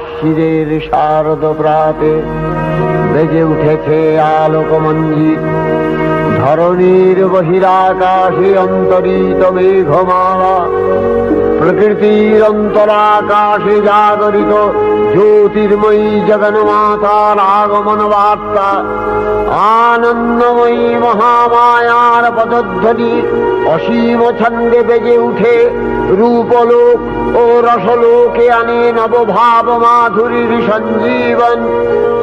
শিরের শারদ প্রাতে বেজে উঠেছে আলোকমঞ্জিত। ধরণীর বহিরাকাশে অন্তরিত মেঘমালা, প্রকৃতির অন্তরাকাশে জাগরিত জ্যোতির্ময়ী জগন্মাতার আগমন বার্তা। আনন্দময়ী মহামায়ার পদধ্বনি অসীম ছন্দে বেজে উঠে রূপলোক ও রসলোকে আনে নবভাব মাধুরীর সঞ্জীবন।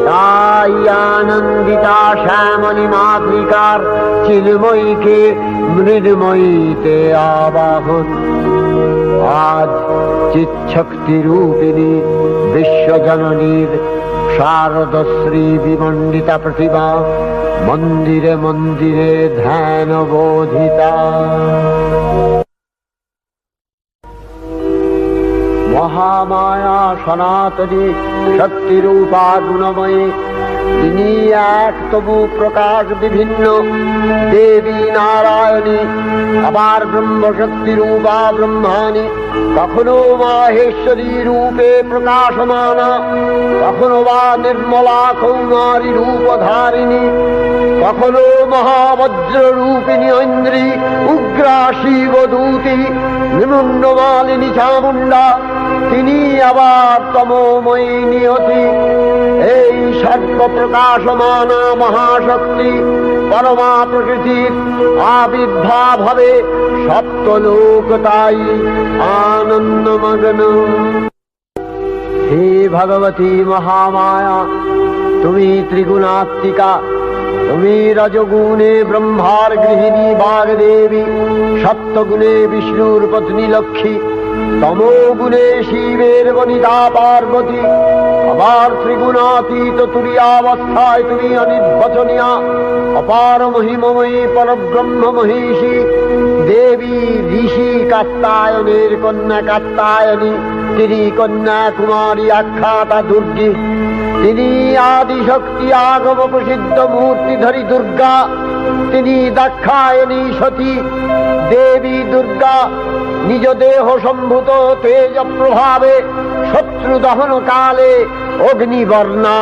তাই আনন্দিতা শ্যামলী মাতৃকার চিন্ময়ীকে মৃন্ময়ীতে আবাহন। আজ চিৎশক্তি রূপিণী বিশ্বজননীর শারদশ্রী বিমণ্ডিতা প্রতিমা মন্দিরে মন্দিরে ধ্যান বোধিতা। মহামায়া সনাতনী শক্তিরূপা গুণময়ী, তিনি এক তবু প্রকাশ বিভিন্ন দেবী নারায়ণী, আবার ব্রহ্মশক্তি রূপা ব্রহ্মাণী, কখনো মাহেশ্বরী রূপে প্রকাশমানা, কখনো বা নির্মলা কৌমারী রূপধারিণী, কখনো মহাবজ্র রূপিণী ঐন্দ্রী, উগ্রা শিবদূতী, নিমুন্নমালিনী চামুণ্ডা, তিনি আবার তমোময়ী নিয়তি। এই সর্বপ্রকাশমানা মহাশক্তি পরমা প্রকৃতির আবির্ভাব হবে সপ্তলোক তাই আনন্দমগ্ন। হে ভগবতী মহামায়া, তুমি ত্রিগুণাত্মিকা, তুমি রজগুণে ব্রহ্মার গৃহিণী বাগদেবী, সত্যগুণে বিষ্ণুর পত্নী লক্ষ্মী, তমোগুণে শিবের বনিতা পার্বতী, আবার ত্রিগুণাতীত তুরীয়াবস্থায় তুমি অনির্বচনীয়া অপার মহিমময়ী পরব্রহ্ম মহিষী দেবী। ঋষি কাত্যায়নের কন্যা কাত্যায়নী, তিনি কন্যা কুমারী আখ্যাতা দুর্গী, তিনি আদিশক্তি আগম প্রসিদ্ধ মূর্তিধরী দুর্গা, তিনি দাক্ষায়ণী সতী দেবী দুর্গা। নিজ দেহ সম্ভূত তেজ প্রভাবে শত্রু দহন কালে অগ্নিবর্ণা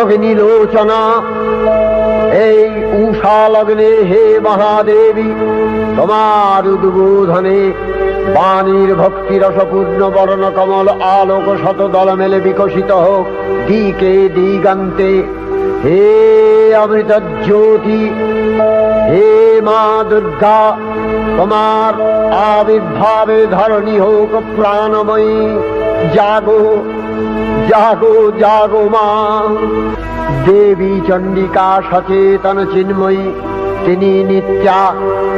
অগ্নিলোচনা। এই উষা লগ্নে হে মহাদেবী, তোমার উদ্বোধনে বাণীর ভক্তি রসপূর্ণ বর্ণ কমল আলোক শত দল মেলে বিকশিত হোক দিকে দিগান্তে। হে অমৃত জ্যোতি, হে মা দুর্গা, তোমার আবির্ভাবে ধরণী হোক প্রাণময়ী। জাগো জাগো জাগো মা। দেবী চণ্ডিকা সচেতন চিন্ময়ী, তিনি নিত্যা,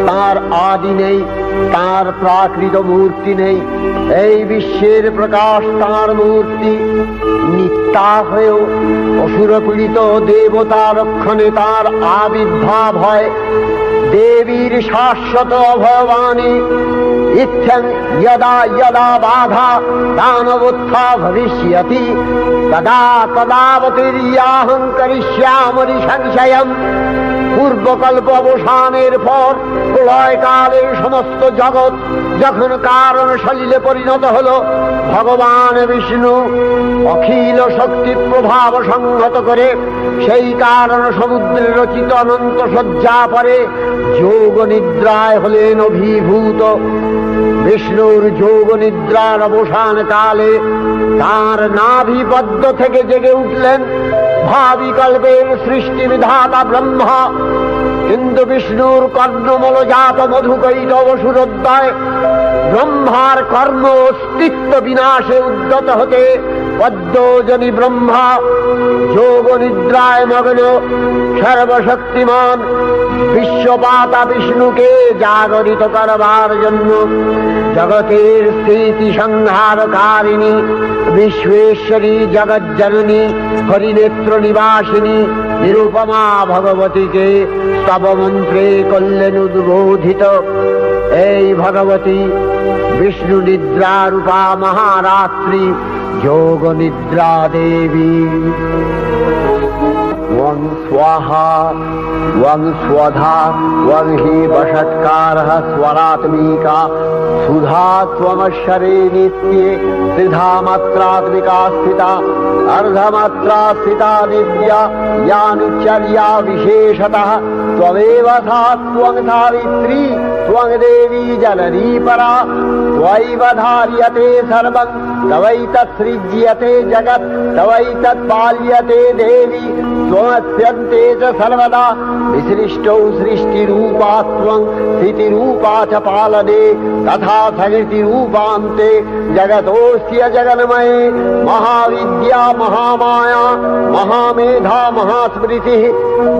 তার আদি নেই, তার প্রাকৃত মূর্তি নেই। এই বিশ্বের প্রকাশ তার মূর্তি। নিত্যা হয়েও অসুরপীড়িত দেবতা রক্ষণে তার আবির্ভাব হয়। দেবীর শাশ্বত অভয়বাণী ইত্যং যদা যদা বাধা দানবোত্থা ভবিষ্যতি তদা তদাবতীর্যাহং করিষ্যামি সংশয়ম। পূর্বকল্প অবসানের পর প্রলয়কালে সমস্ত জগৎ যখন কারণ সলিলে পরিণত হল, ভগবান বিষ্ণু অখিল শক্তি প্রভাব সংহত করে সেই কারণ সমুদ্রে রচিত অনন্ত শয্যা পরে যোগ নিদ্রায় হলেন অভিভূত। বিষ্ণুর যোগ নিদ্রার অবসান কালে তার নাভিপদ্ম থেকে জেগে উঠলেন ভাবিকল্পের সৃষ্টি বিধাতা ব্রহ্মা। কিন্তু বিষ্ণুর কর্ণমলজাত মধুকৈটব সুরোদ্দয় ব্রহ্মার কর্ম অস্তিত্ব বিনাশে উদ্যত হতে পদ্মজনী ব্রহ্মা যোগ নিদ্রায় মগ্ন সর্বশক্তিমান বিশ্বপাতা বিষ্ণুকে জাগরিত করবার জন্য জগতের স্থিতি সংহারকারিণী বিশ্বেশ্বরী জগজ্জননী হরিনেত্র নিবাসিনী নিরুপমা ভগবতীকে স্তবমন্ত্রে করলেন উদ্বোধিত। এই ভগবতী বিষ্ণু নিদ্রা রূপা মহারাত্রি যোগ নিদ্রা দেবী। त्वं स्वाहा त्वं स्वधा त्वं हि वषट्कारः स्वरात्मिका सुधा त्वमक्षरे नित्ये त्रिधा मात्रात्मिका स्थिता अर्धमात्रा स्थिता दिव्या यानुचर्या विशेषतः त्वमेव सा त्वं सावित्री त्वं देवी जननी परा त्वयैव धार्यते सर्वं तवैतत्सृज्यते जगत् तवैतत्पाल्यते देवी त्वमस्यन्ते च सर्वदा विसृष्टौ सृष्टिरूपा त्वं स्थितिरूपा च पालने तथा सकृतिरूपान्ते जगतोऽस्य जगन्मये महाविद्या महामाया महामेधा महास्मृतिः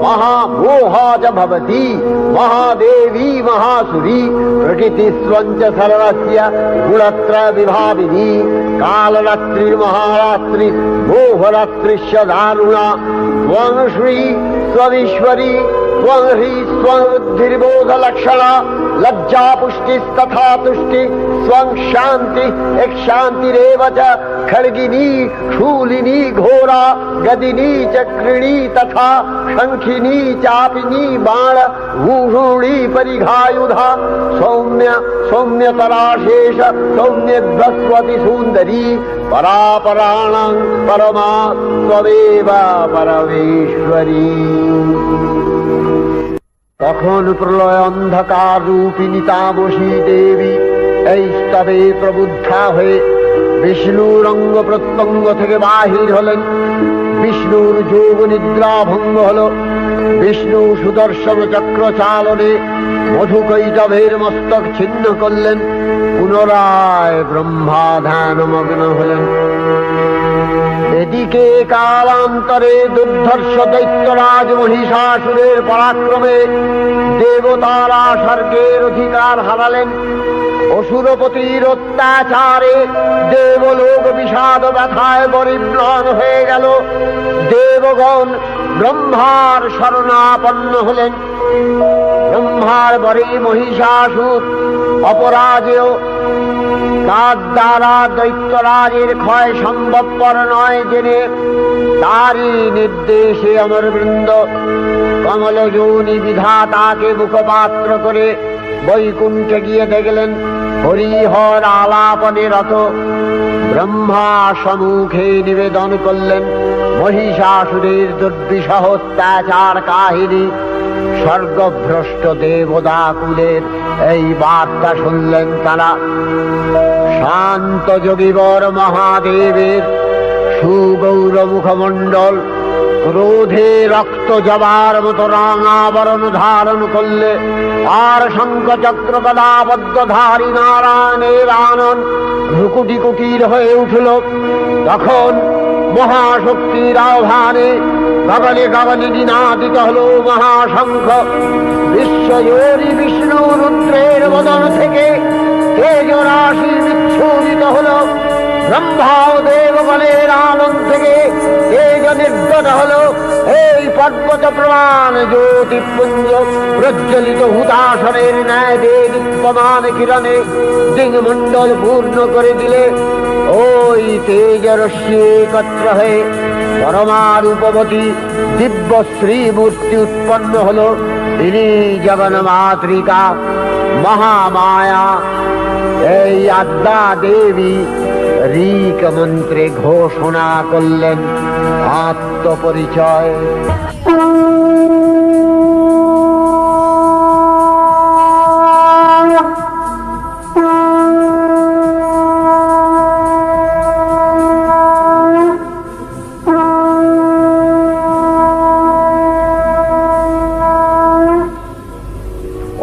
महामोहा च भवति महादेवी महासुरी प्रकृतिस्त्वं च सर्वस्य गुणत्रय विभाविनी कालरात्रिर्महारात्रि मोहरात्रिश्च दारुणा त्वं श्री स्वमीश्वरी त्वं ह्री स्वबुद्धिर्बोधलक्षणा लज्जा पुष्टिस्तथा तुष्टि स्वं शान्ति एक शान्तिरेव च खड्गिनी शूलिनी घोरा गदिनी चक्रिणी तथा शंखिनी चापिनी बाण भूषुणी परिघायुधा सौम्य सौम्यतराशेष सौम्यध्वस्वती सुन्दरी परापराणां परमा त्वमेव परमेश्वरी। তখন প্রলয় অন্ধকার রূপিণী তামসী দেবী এই স্তবে প্রবুদ্ধা হয়ে বিষ্ণুর অঙ্গ প্রত্যঙ্গ থেকে বাহির হলেন। বিষ্ণুর যোগ নিদ্রা ভঙ্গ হল। বিষ্ণু সুদর্শন চক্র চালনে মধুকৈটভের মস্তক ছিন্ন করলেন। পুনরায় ব্রহ্মা ধ্যানমগ্ন হলেন। এদিকে কালান্তরে দুর্ধর্ষ দৈত্যরাজ মহিষাসুরের পরাক্রমে দেবতারা স্বর্গের অধিকার হারালেন। অসুরপতির অত্যাচারে দেবলোক বিষাদ ব্যথায় পরিম্লান হয়ে গেল। দেবগণ ব্রহ্মার শরণাপন্ন হলেন। ব্রহ্মার বরে মহিষাসুর অপরাজেয়, তার দ্বারা দৈত্যরাজের ক্ষয় সম্ভবপর নয় জেনে তারই নির্দেশে অমরবৃন্দ কমলযোনি বিধাতাকে মুখপাত্র করে বৈকুণ্ঠে গিয়ে দেখলেন হরিহর আলাপনে রত। ব্রহ্মা সম্মুখে নিবেদন করলেন মহিষাসুরের দুর্বিষহ অত্যাচার কাহিনী। স্বর্গভ্রষ্ট দেবদাকুলের এই বার্তা শুনলেন তারা। শান্ত যোগীবর মহাদেবের সুগৌর মুখমণ্ডল ক্রোধে রক্ত জবার মতো রাঙাবরণ ধারণ করলে, আর শঙ্খ চক্র গদাবদ্ধধারী নারায়ণের আনন ভ্রুকুটি কুটির হয়ে উঠল। তখন মহাশক্তির আহ্বানে গগনে গগনে নিনাদিত হল মহাশঙ্খ। বিশ্বজোরি বিষ্ণু রুদ্রের বদন থেকে তেজ রাশি বিচ্ছুরিত হল। ব্রহ্মা ও দেবগণের আনন্দ থেকে তেজ নির্গত হল। এই পর্বত প্রমাণ জ্যোতিপুঞ্জ প্রজ্বলিত হুতাসনের ন্যায় দীপ্যমান কিরণে দিংমণ্ডল পূর্ণ করে দিলে ওই তেজ রশ্মি একত্র হয়ে পরমারূপবতী দিব্য শ্রীমূর্তি উৎপন্ন হল। তিনি জগন্মাতৃকা মহামায়া। এই আদ্যা দেবী ঋক মন্ত্রে ঘোষণা করলেন আত্মপরিচয়।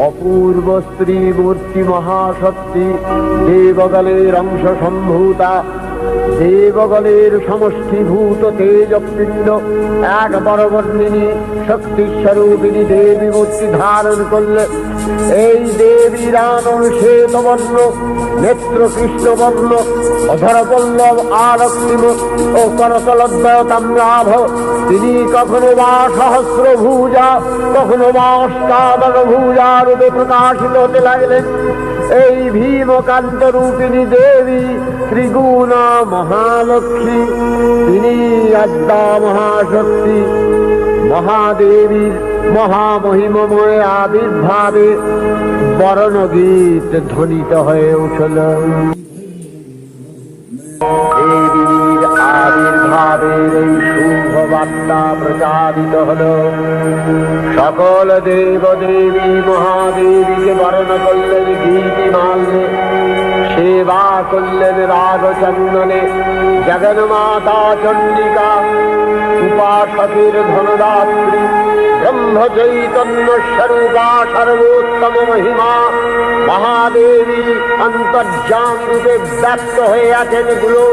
অপূর্ব স্ত্রী মূর্তি মহাশক্তি দেবগণের অংশ সম্ভূতা, দেবগণের সমষ্টিভূত তেজপিণ্ড এক বরবর্ণিনী শক্তিস্বরূপিণী দেবী মূর্তি ধারণ করলে। এই দেবীর আনন শ্বেতবর্ণ, নেত্র কৃষ্ণবর্ণ, অধরপল্লব আরক্তিম ও করতলদ্বয় তাম্রাভ। তিনি কখনো বা সহস্র ভুজা, কখনো বা অষ্টাদশ ভুজা রূপে প্রকাশিত হতে লাগলেন। এই ভীমকান্ত রূপিণী দেবী ত্রিগুণা মহালক্ষ্মী। তিনি আদ্যা মহাশক্তি মহাদেবীর মহামহিমময় আবির্ভাবে বরণগীত ধ্বনিত হয়ে উঠল। দেবীর আবির্ভাবের এই শুভ বার্তা প্রচারিত হল। সকল দেব দেবী মহাদেবীকে বরণ করলেন গীতিমাল্যে, সেবা করলেন রাগচন্দনে। জগন্মাতা চণ্ডিকা উপাসকের ধনদাত্রী, ব্রহ্ম চৈতন্য স্বরূপা সর্বোত্তম মহিমা মহাদেবী অন্তর্যামী রূপে ব্যক্ত হয়ে আছেন গুলো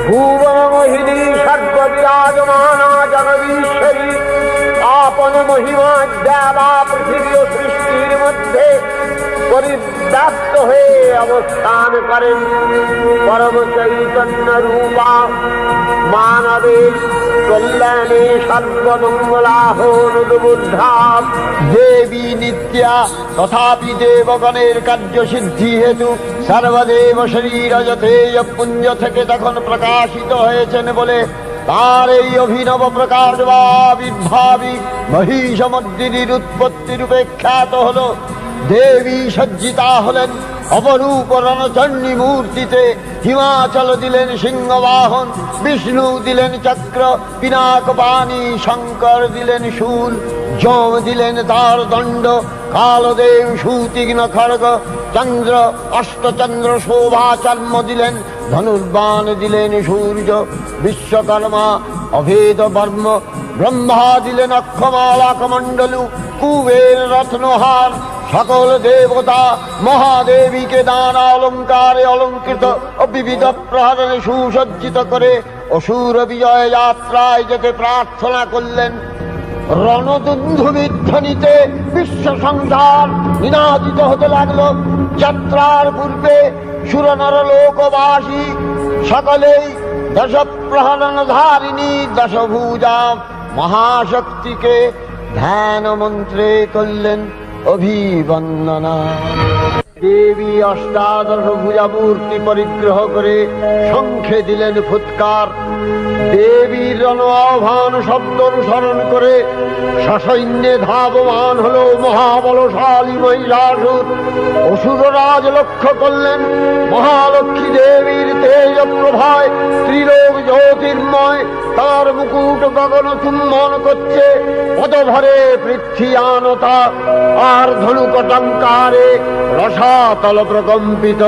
ভুবন মোহিনী সর্ববিরাজমানা জগদীশ্বরী আপন মহিমা দেবা পৃথিবী ও সৃষ্টির মধ্যে পরিব্যাপ্ত হয়ে অবস্থান করেন। পরম চৈতন্য রূপা মানবের কল্যাণে সর্বমঙ্গলাহনুদ্বুদ্ধা দেবী নিত্যা, তথাপি দেবগণের কার্যসিদ্ধি হেতু সর্বদেব শরীর যথেয় পুঞ্জ থেকে তখন প্রকাশিত হয়েছেন বলে তার এই অভিনব প্রকাশ বা আবির্ভাবী মহিষমর্দিনীর উৎপত্তি রূপে খ্যাত হল। দেবী সজ্জিতা হলেন অপরূপ রণচণ্ডী মূর্তিতে। হিমাচল দিলেন সিংহবাহন, বিষ্ণু দিলেন চক্র পিনাক পানি, শঙ্কর দিলেন শূল, যম দিলেন তার দণ্ড, কালদেব সুতীক্ষ্ণ খড়গ, চন্দ্র অষ্টচন্দ্র শোভা চর্ম দিলেন, ধনুর্বাণ দিলেন সূর্য, বিশ্বকর্মা অভেদ বর্ম, ব্রহ্মা দিলেন অক্ষমালা কমণ্ডলু, কুবের রত্নহার। সকল দেবতা মহাদেবীকে নানা অলঙ্কারে অলঙ্কৃত ও বিবিধ প্রহরণে সুসজ্জিত করে অসুর বিজয় যাত্রায় যেতে প্রার্থনা করলেন। রণদুন্ধুবির ধ্বনিতে বিশ্ব সংসার নিনাদিত হতে লাগলো। যাত্রার পূর্বে সুরনর লোকবাসী সকলেই দশ প্রহরণ ধারিণী দশভুজা মহাশক্তিকে ধ্যান মন্ত্রে করলেন অভিবন্দনা। দেবী অষ্টাদশ ভুজা মূর্তি পরিগ্রহ করে শঙ্খে দিলেন ফুৎকার। দেবীর রণ আহ্বান শব্দ অনুসরণ করে সসৈন্যে ধাবমান হল মহাবলশালী মহিষাসুর। অসুররাজ লক্ষ্য করলেন মহালক্ষ্মী দেবীর তেজ প্রভায় ত্রিলোক জ্যোতির্ময়, তার মুকুট গগন চুম্বন করছে, পদভরে পৃথ্বীয়ানতা আর ধনুকটঙ্কারে রসাতল প্রকম্পিত।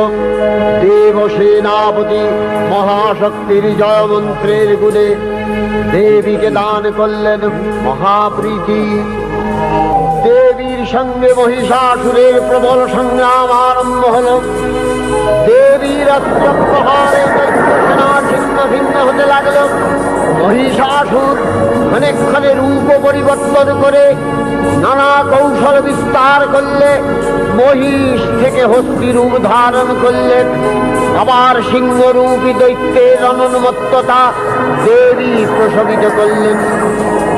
দেব সেনাপতি মহাশক্তির জয় মন্ত্রের গুণে দেবীকে দান করলেন মহাপ্রীতি। দেবীর সঙ্গে মহিষাসুরের প্রবল সংগ্রাম আরম্ভ হল। দেবীর অস্ত্র প্রহারে সেনা ছিন্ন ভিন্ন হতে লাগল। মহিষাসুর ক্ষণে রূপ পরিবর্তন করে নানা কৌশল বিস্তার করলে মহিষ থেকে হস্তি রূপ ধারণ করলেন। আবার সিংহরূপী দৈত্যের অনুন্মত্ততা দেবী প্রশমিত করলেন।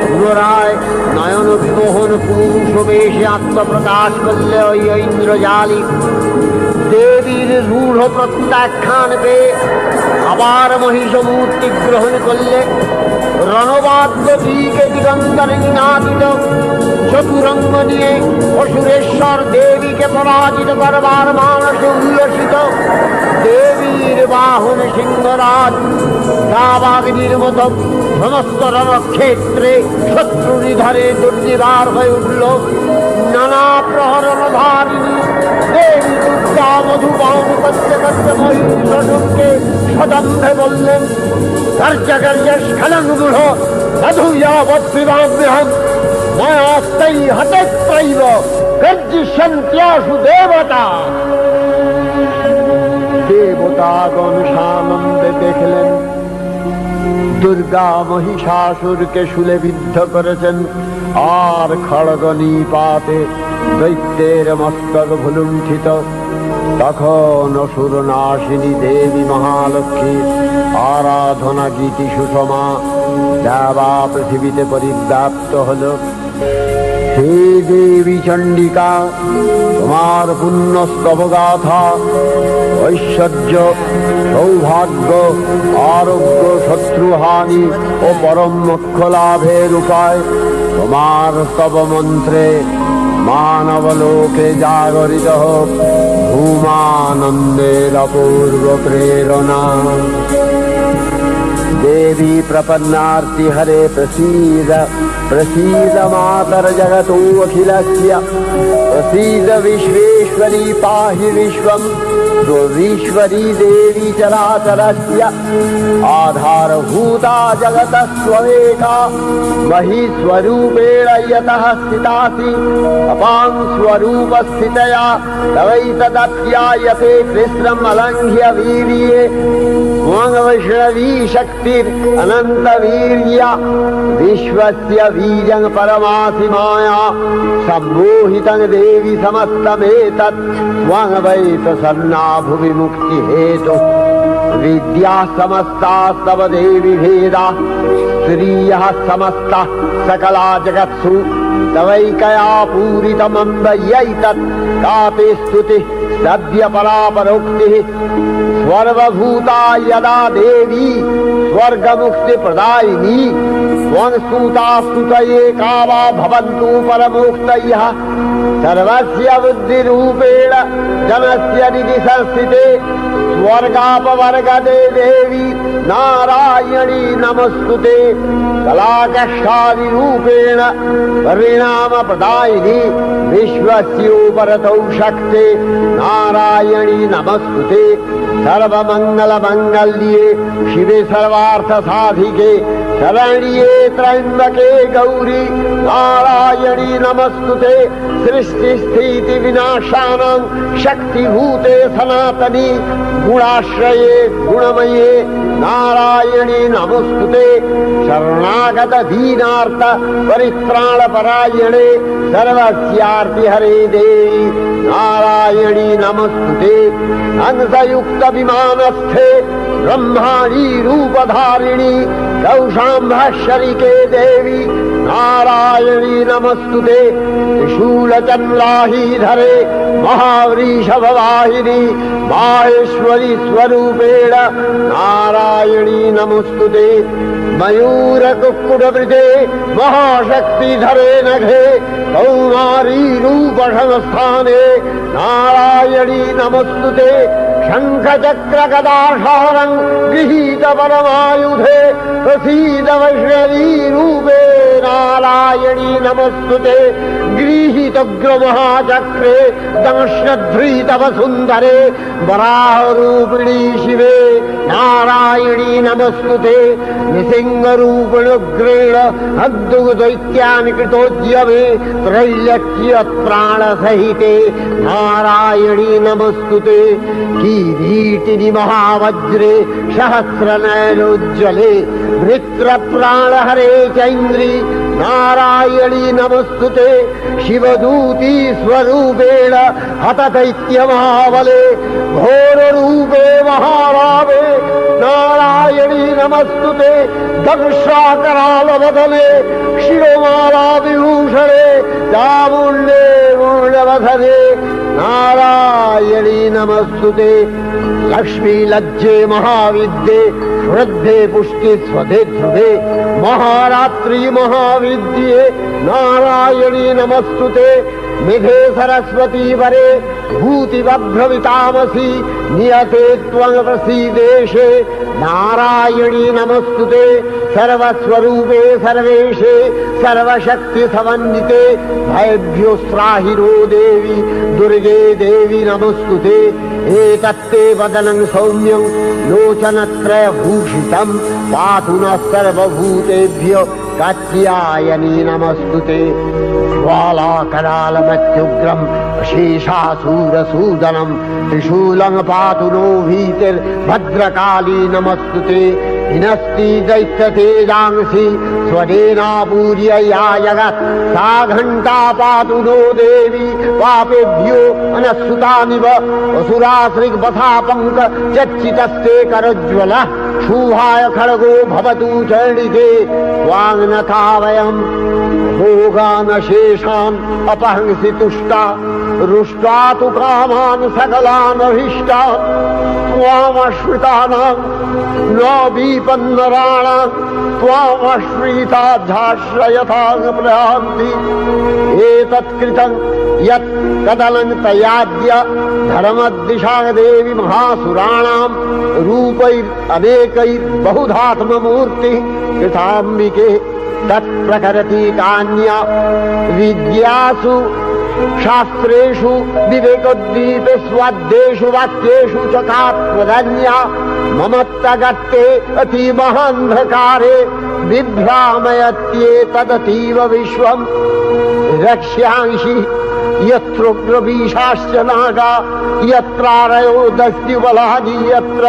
পুনরায় নয়ন বিমোহন পুরুষ বেশে আত্মপ্রকাশ করলে ওই ইন্দ্রজালী। দেবীর রূঢ় প্রত্যাখ্যান পেয়ে আবার মহিষ মূর্তি গ্রহণ করলে। রণবাদ্য দিকে দিগন্তরে নিনাদিত চতুরঙ্গ নিয়ে অসুরেশ্বর দেবীকে পরাজিত করবার মানসে উল্লসিত। দেবীর বাহন সিংহরাজ দাবাগ্নির মতো সমস্ত রণক্ষেত্রে শত্রু নিধরে দুর্নিবার হয়ে উঠল। নানা প্রহরণ ধারিণী দেবী দুর্গা মধুপান করতে করতে মহিষাসুরকে সদম্ভে বললেন, কার্যকার্য স্খলন গূঢ় সাধুয়াবৎবিবাম্যহম ময়াস্তাই হতত্রৈব গর্জিষ্যন্ত্যাসু দেবতা। দেবতাগণ সানন্দে দেখলেন দুর্গা মহিষাসুরকে শুলে বিদ্ধ করেছেন, আর খড়গ নিপাতে দৈত্যের মস্তক ভুলুণ্ঠিত। তখন অসুর নাশিনী দেবী মহালক্ষ্মী আরাধনা গীতি সুষমা দেবা পৃথিবীতে পরিব্যাপ্ত হল। हे देवी चंडिका, তোমার পুণ্যস্তব গাথা, ঐশ্বর্য, সৌভাগ্য, আরোগ্য, শত্রুহানি ও পরম মোক্ষ লাভের উপায় তোমার স্তব মন্ত্রে মানবলোকে জাগরিত হোক ভূমানন্দের অপূর্ব প্রেরণা। देवी प्रपन्नार्ति हरे प्रसीद प्रसीद मातर जगतो अखिलस्य प्रसीद विश्वेश्वरी पाहि विश्वं विश्वरी देवी चराचरस्य आधारभूता जगतस्त्वमेका महीस्वरूपेण यतः स्थितासि अपां स्वरूपस्थितया तवैतदप्यायते कृष्णम् अलङ्घ्य वीर्ये वैष्णवी शक्तिर् अनंत वीर्य विश्वस्य बीजं परमासि माया सम्मोहितं देवी समस्तमेतत् त्वं वै प्रसन्ना भुवि मुक्ति हेतु विद्या समस्तास्तव देवी भेदा स्त्रियः समस्ता सकला जगत्सु तवैकया पूरितमम्ब यैतत् कापि स्तुतिः सद्य परापरोक्तिः सर्वभूता यदा देवी स्वर्गमुक्ति प्रदायिनी त्वं स्तुता स्तुतये का वा भवन्तु परमोक्तयः सर्वस्य बुद्धिरूपेण जनस्य हृदि संस्थिते स्वर्गापवर्गदे देवी नारायणी नमस्तुते कलाकक्षादिरूपेण परिणामप्रदायिनी विश्वस्योपरतौ शक्ते नारायणी नमस्तुते सर्वमङ्गलमङ्गल्ये शिवे सर्वार्थसाधिके शरण्ये त्र्यम्बके गौरी नारायणी नमस्तुते सृष्टिस्थितिविनाशानां शक्तिभूते सनातनी गुणाश्रये गुणमये नारायणी नमस्तुते शरणागत दीनार्थ परित्राणपरायणे सर्वस्यार्ति हरे देवी नारायणी नमस्तुते हंसयुक्त विमानस्थे ब्रह्माणी रूपधारिणी कौशाम्भशरिके देवी नारायणी नमस्तुते त्रिशूलचन्द्राहीधरे महावृषभवाहिनी माहेश्वरी स्वरूपेण नारायणी नमस्तुते मयूरकुक्कुटवृते महाशक्तिधरे नघे कौमारी रूपसंस्थाने नारायणी नमस्तुते शङ्खचक्रगदाशारं गृहीत परमायुधे प्रसीद वैष्णवी रूपे नारायणी नमस्तुते गृहीतोग्रमहाचक्रे दंशध्रीतवसुन्दरे वराहरूपिणी शिवे नारायणी नमस्तुते निसिंहरूपिणुग्रेण अद्दुग्दैत्यानि कृतोद्यमे त्रैलक्ष्यप्राणसहिते नारायणी नमस्तुते किरीटिनि महावज्रे सहस्रनयनोज्ज्वले वृत्रप्राणहरे चैन्द्री नारायणी नमस्तुते शिवदूती स्वरूपेण हतदैत्यमहाबले घोररूपे महारावे नारायणी नमस्तुते दंशाकरालवदने शिरोमाला विभूषणे चामुण्डे मूलवधने नारायणी नमस्तुते लक्ष्मी लज्जे महाविद्ये श्रद्धे पुष्टि स्वधे ध्रुवे महारात्रि महाविद्ये नारायणी नमस्तुते मेघे सरस्वती वरे भूतिवभ्रमितामसि नियते त्वं प्रसीदेशे नारायणी नमस्तुते सर्वस्वरूपे सर्वेशे सर्वशक्ति समन्विते भयभ्योस्त्राहिरो देवी दुर्गे देवी नमस्तुते एतत्ते वदनं सौम्यं लोचनत्रयभूषितं पातु नः सर्वभूतेभ्यो कात्यायनी नमस्तुते ज्वालाकरालमत्युग्रं शेषासूरसूदनं त्रिशूलं पातु नो भीतिर्भद्रकाली नमस्तुते हिनस्ति दैत्यतेजांसि स्वदेनापूर्य या जगत् सा घण्टा पातु नो देवी पापेभ्यो अनस्सुतानिव असुराश्रिग्वथा चच्चितस्ते करज्वलः शूहाय खड्गो भवतु चण्डिते त्वाङ्नथा वयम् भोगानशेषान् अपहंसि तुष्टा रुष्टा तु कामान् सकलानभीष्टान् त्वामश्रितानां न विपन्नराणां त्वामश्रिताध्याश्रयतां प्रयान्ति एतत्कृतं यत् कदलं तयाद्य धर्मदिशा देवी महासुराणां रूपैरनेकैर्बहुधात्ममूर्तिः कृताम्बिके तत्प्रकरति कान्या विद्यासु शास्त्रेषु विवेकोद्दीपे स्वाद्येषु वाक्येषु च का प्रदन्या ममत्तगत्ते अतिमहान्धकारे बिभ्रामयत्येतदतीव विश्वम् रक्ष्यांसि यत्रोग्रवीशाश्च नागा यत्रारयो दस्युबलानि यत्र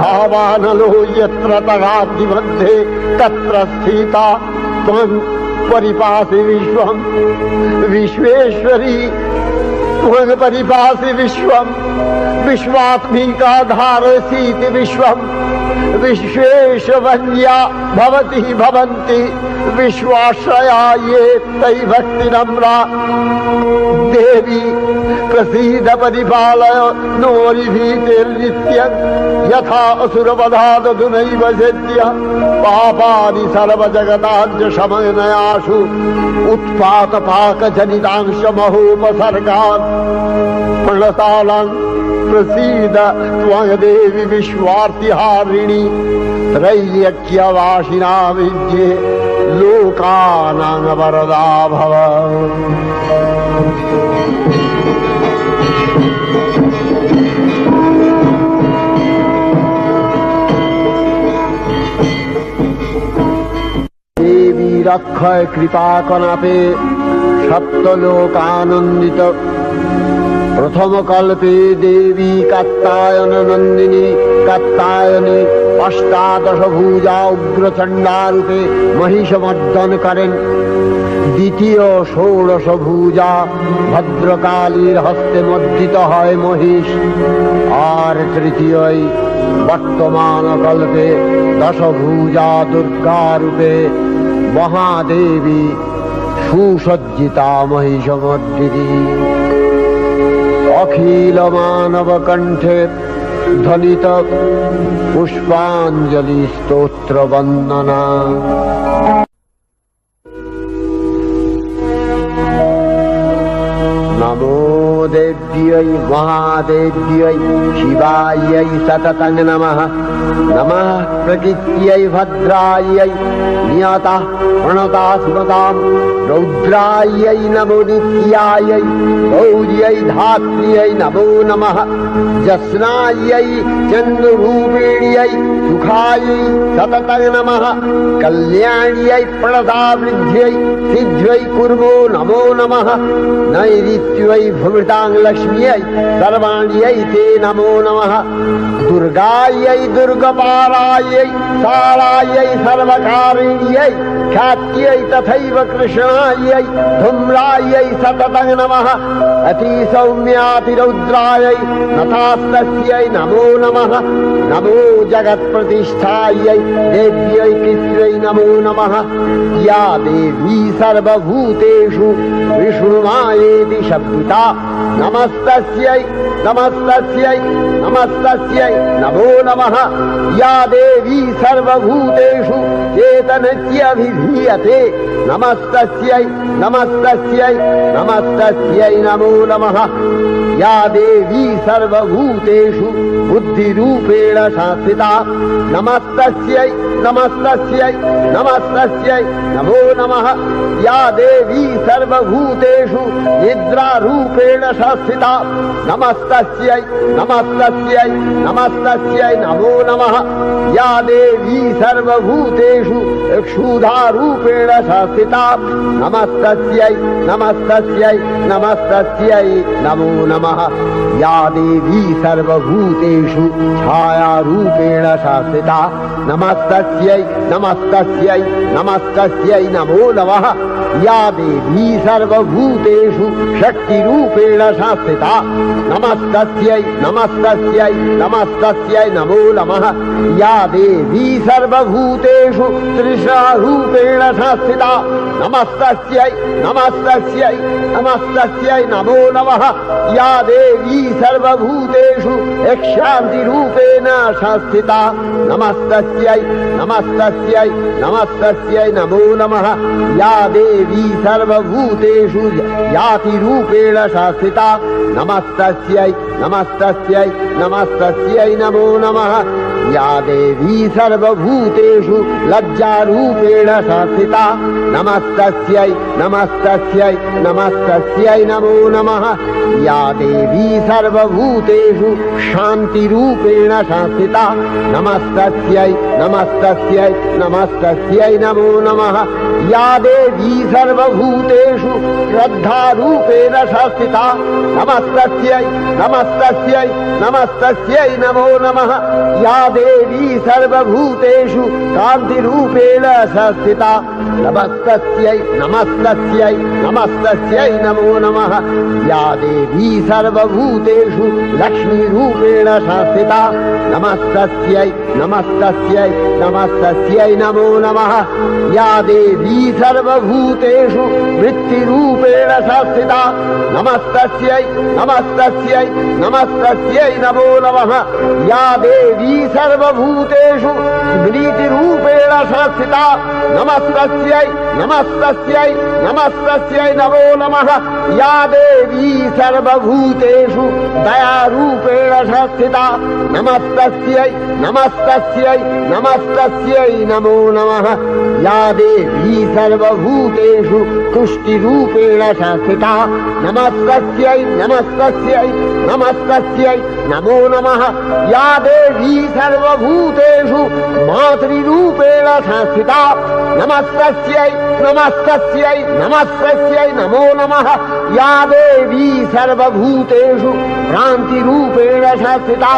धावानलो यत्र तगाब्धिमध्ये तत्र स्थिता त्वं परिपासि विश्वं विश्वेश्वरी त्वं परिपासि विश्वं विश्वात्मिका धारसीति विश्वं विश्वेशवन्या भवति भवन्ति विश्वाश्रया ये तै भक्तिनम्रा देवी प्रसीद परिपालय नोरिभीतिर्नित्यं यथा असुरवधादधुनैव सेद्य पापानि सर्वजगताञ्च शमनयासु उत्पातपाकजनितांश महोपसर्गान् प्रणतालां प्रसीद त्वं देवी विश्वार्तिहारिणी त्रैलोक्यवासिना विद्ये लोकानां वरदा भव। देवी रक्षय कृपा कनापे सप्तलोकानंदित प्रथम कल्पे देवी कात्यायन नंदिनी कात्यायनी अष्टादश भुजा उग्रचंडा रूपे महिषमर्दन करें द्वितीय षोडश भुजा भद्रकालीर हस्ते मर्दित है महिष और तृतीय वर्तमान कल्पे दश भुजा दुर्गा रूपे महादेवी सुसज्जिता महिषमर्दिनी अखिल मानव कंठे ध्वनित पुष्पांजलि स्तोत्र वंदना। नमो देव्यै महादेव्यै शिवायै सततं नमः। नमः प्रकृत्यै भद्रायै नियतः प्रणता स्मतां रौद्रायै नमो नित्यायै गौर्यै धात्र्यै नमो नमः। जस्नायै चन्द्ररूपिण्यै सुखायै सततं नमः। कल्याण्यै प्रणतावृद्ध्यै सिद्ध्यै कुर्मो नमो नमः। नैऋत्यै भृतां लक्ष्म्यै सर्वाण्यै ते नमो नमः। दुर्गायै दुर्गपारायै शालायै सर्वकारिण्यै ख्यात्यै तथैव कृष्णायै धूम्रायै सततं नमः। अतिसौम्यातिरौद्रायै नतास्तस्यै नमो नमः। नमो जगत्प्रतिष्ठायै देव्यै कृत्यै नमो नमः। या देवी सर्वभूतेषु विष्णुमायेति शब्दिता नमस्तस्यै नमस्तस्यै नमस्तस्यै नमो नमः। या देवी सर्वभूतेषु चेतनस्यभिधीयते नमस्तस्यै नमस्तस्यै नमस्तस्यै नमो नमः। या देवी सर्वभूतेषु बुद्धिरूपेण संस्थिता नमस्तस्यै नमस्तस्यै नमस्तस्यै नमो नमः। या देवी सर्वभूतेषु निद्रारूपेण संस्थिता नमस्तस्यै नमस्तस्यै नमस्तस्यै नमो नमः। या देवी सर्वभूतेषु क्षुधारूपेण संस्थिता नमस्तस्यै नमस्तस्यै नमस्तस्यै नमो नमः। या देवी सर्वभूतेषु छायारूपेण संस्थिता नमस्तस्यै नमस्तस्यै नमस्तस्यै नमो नमः। या देवी सर्वभूतेषु शक्तिरूपेण रूपेण संस्थिता नमस्तस्यै नमस्तस्यै नमस्तस्यै नमो नमः या देवी सर्वभूतेषु तृष्णारूपेण संस्थिता नमस्तस्यै नमस्तस्यै नमस्तस्यै नमो नमः या देवी सर्वभूतेषु शान्तिरूपेण संस्थिता नमस्तस्यै नमस्तस्यै नमस्तस्यै नमो नमः या देवी सर्वभूतेषु यातिरूपेण संस्थिता नमस्तस्यै नमस्तस्यै नमस्तस्यै नमो नमः या देवी सर्वभूतेषु लज्जारूपेण संस्थिता नमस्तस्यै नमस्तस्यै नमस्तस्यै नमो नमः या देवी सर्वभूतेषु शान्तिरूपेण संस्थिता नमस्तस्यै नमस्तस्यै नमस्तस्यै नमो नमः या देवी सर्वभूतेषु श्रद्धारूपेण संस्थिता नमस्तस्यै नमस्तस्यै नमस्तस्यै नमो नमः या देवी सर्वभूतेषु कान्तिरूपेण संस्थिता नमस्तस्यै नमस्तस्यै नमस्तस्यै नमो नमः या देवी सर्वभूतेषु लक्ष्मीरूपेण संस्थिता नमस्तस्यै नमस्तस्यै नमस्तस्यै नमो नमः या देवी सर्वभूतेषु वृत्तिरूपेण संस्थिता नमस्तस्यै नमस्तस्यै नमस्तस्यै नमो नमः या देवी सर्वभूतेषु स्मृतिरूपेण संस्थिता नमस्तस्यै नमस्तस्यै नमस्तस्यै नमो नमः या देवी सर्वभूतेषु दयारूपेण संस्थिता नमस्तस्यै नमस्तस्यै नमस्तस्यै नमो नमः या देवी सर्वभूतेषु तुष्टिरूपेण संस्थिता नमस्तस्यै नमस्तस्यै नमस्तस्यै नमो नमः या देवी सर्वभूतेषु मातृरूपेण संस्थिता नमस्तस्यै नमस्तस्यै नमस्तस्यै नमो नमः या देवी सर्वभूतेषु भ्रान्तिरूपेण संस्थिता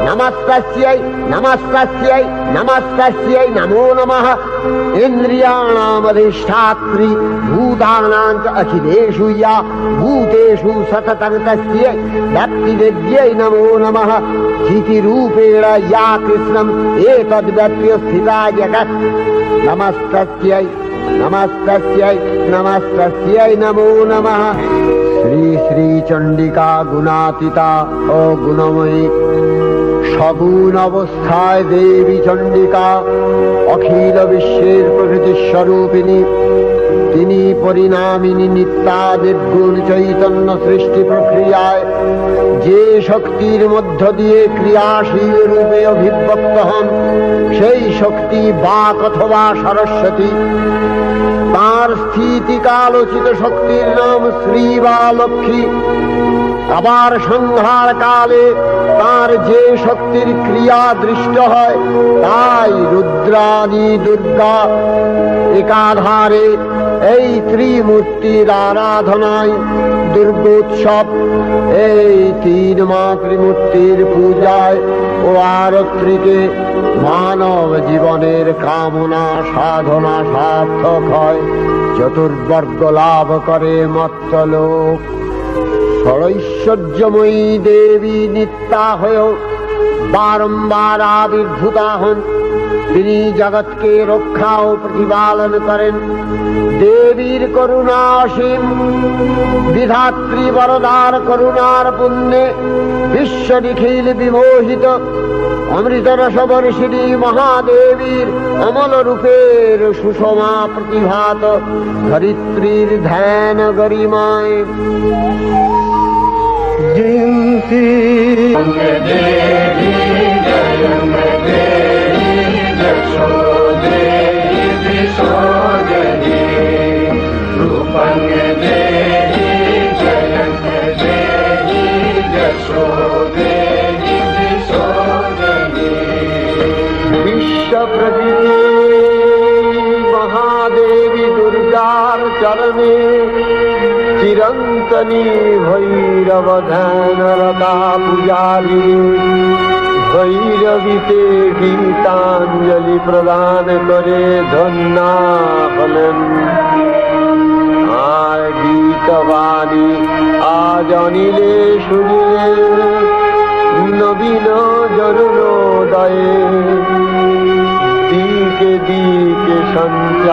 नमस्तस्यै नमस्तस्यै नमस्तस्यै नमो नमः इन्द्रियाणामधिष्ठात्री भूतानां च अखिलेषु या भूतेषु सततं तस्यै भक्तिदेव्यै नमो नमः स्थितिरूपेण या कृष्णम् एतद्व्यप्य स्थिता जगत् नमस्तस्यै नमस्तस्यै नमस्तस्यै नमो नमः श्री श्री चंडिका गुणातीता ओ गुणमयी सगुण अवस्थाय देवी चंडिका अखिल विश्वेर प्रकृति स्वरूपिणी তিনি পরিণামিনী নিত্যা নির্গুণ চৈতন্য সৃষ্টি প্রক্রিয়ায় যে শক্তির মধ্য দিয়ে ক্রিয়াশীল রূপে অভিব্যক্ত হন সেই শক্তি বাক অথবা সরস্বতী। তার স্থিতিকালোচিত শক্তির নাম শ্রী বা লক্ষ্মী। আবার সংহার কালে তার যে শক্তির ক্রিয়া দৃষ্ট হয় তাই রুদ্রাণী দুর্গা। একাধারে এই ত্রিমূর্তির আরাধনায় দুর্গোৎসব, এই তিন মাতৃমূর্তির পূজায় ও আরত্রিকে মানব জীবনের কামনা সাধনা সার্থক হয়, চতুর্বর্গ লাভ করে মর্ত্যলোক। ষড়ৈশ্বর্যময়ী দেবী নিত্যা হয়েও বারম্বার আবির্ভূতা হন। তিনি জগৎকে রক্ষা ও প্রতিপালন করেন। দেবীর করুণা অসীম। বিধাত্রী বরদার করুণার পুণ্যে বিশ্ব নিখিল বিমোহিত। অমৃত রসবর্ষিণী মহাদেবীর অমল রূপের সুষমা প্রতিভাত ধরিত্রীর ধ্যান গরিমায় জয়ন্তী দেবী বিশ্ব প্রকৃতি মহাদেবী দুর্গার চরণে চিরন্তনী ভৈরব ধ্যানরতা পূজারী ভৈরবীতে গীতাঞ্জলি প্রদান করে ধন্যা হলেন। আর গীত বাণী আজ অনিলে শুনিলে নবীন জরুরোদয়ে দিকে দিকে সঞ্চারিত